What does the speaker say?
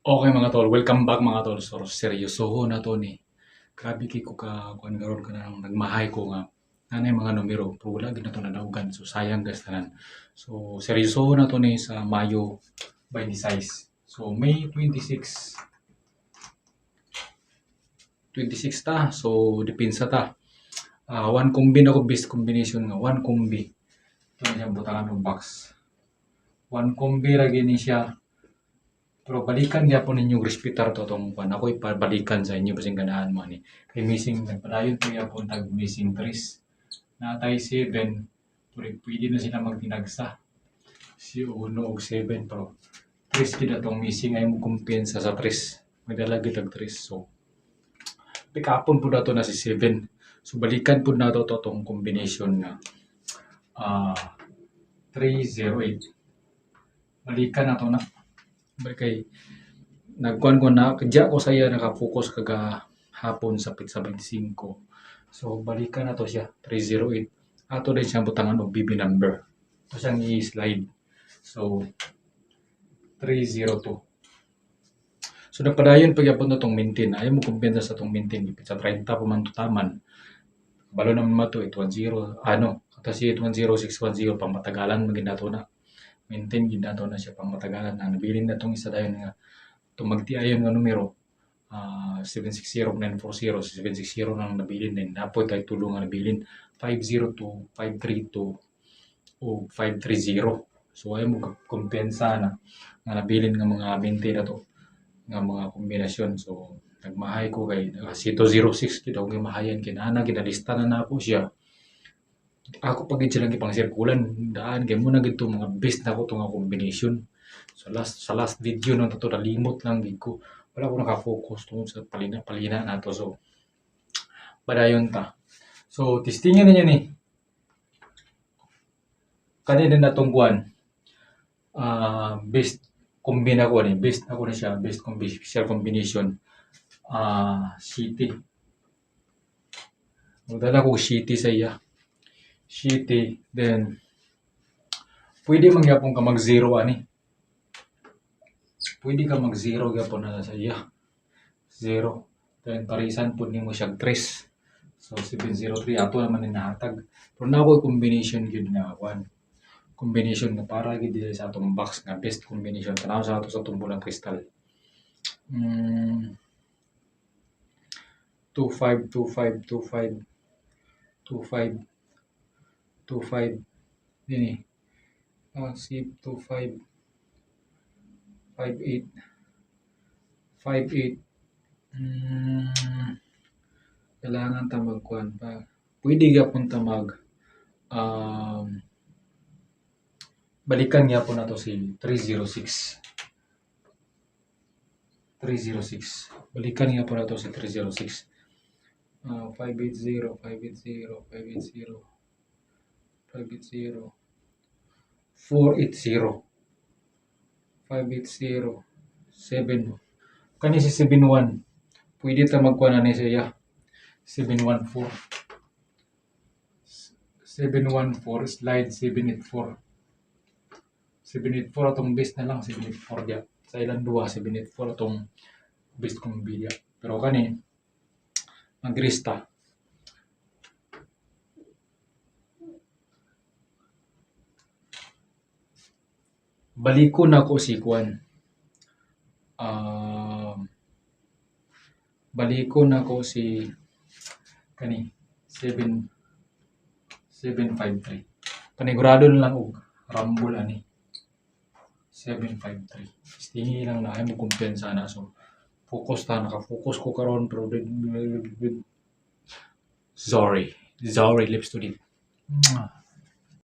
Okay mga tol, welcome back mga tol. So seryosoho na to ni. Grabe kay ko ka kuan karon ka nang nagmahay ko nga. Nanay mga numero, pero wala gid na to nadawgan. So sayang gas tanan. So seryosoho na to ni sa Mayo 26. So May 26. 26 ta. So depensa ta. One combi na ko best combination nga. One combi. Ito na siyang butangan ng box. One combi ra gini siya. Pero balikan gyapon ninyong respetar to tong kuan ako'y pabalikan sa inyo basing ganahan mo ni. Kay missing nagpadayon to gyapon tag missing tres. Natay 7, pwede na sila magtinagsa. Si 1 og 7 pero 3 gid atong missing ay mo kumpiyansa sa 3. Magdala gid tag 3. So pick upon pud nato na si 7. So balikan pud nato to tong combination nga 308. Balikan nato na kay nagkuan ko na kadya ko saya naka-focus kaga hapon sa pizza 25. So balikan na to siya 308. Ato din siyang butangan og BB number. Ito siyang i-slide. So 302. So nagpadayon pagyapon na tong maintain. Ayaw mo kumpiyansa sa tong maintain pizza 30 pa man tutaman. Balo naman mato 810 kata si 810 610 pang matagalan magin nato na. Maintain gid nato na siya pang matagalan. Ang nabilin na tong isa dayon nga tumagtiayon nga numero 760940 760 nang nabilin din napoy tay tulo nga nabilin 502 532 o 530. So ay mo kumpensa na nga nabilin nga mga maintain na to nga mga kombinasyon. So nagmahay ko kay si 206 gid og mahayan kinana ginalista na nako siya. Ako pag gid silang gipang sirkulan daan kay mo na gid to mga best na ko to nga combination. So sa last video nang to nalimot lang gid ko. Wala ko naka-focus tungod sa palina nato. So padayon ta. So testingan ninyo ni. Kani din natong kuan. Best combine ako ni. Best ako na siya. Best combination. City. Magdala ko City sa iya. City. Then pwede mangyapon ka mag-zero ani. Pwede ka mag-zero gyapon na sa iya. 0. Then parisan pud nimo siya 3. So 703 ato naman ni nahatag. Pero nakoy combination gyud nga one. Combination nga para gid sa atong box nga best combination tanaw sa ato sa tumbulang kristal. 25 25 25 25 25 ini si 25 58 58 kailangan ta magkuan pa. Pwede gyapon ta mag balikan gyapon nato si 306. 306. Balikan gyapon nato si 306. 580 580 580 580 480 580 7 kani si 71. Pwede ta magkuan ani siya 714 714 slide 784 784 atong base na lang 784 dia sa ilang duha 784 atong base kong bilya. Pero kani magrista baliko na ko si kuan baliko na ko si kani 753 panigurado na lang og rumble ani 753 stingi lang na ay mo kumpensa na. So focus ta naka-focus ko karon pero sorry lips to lip.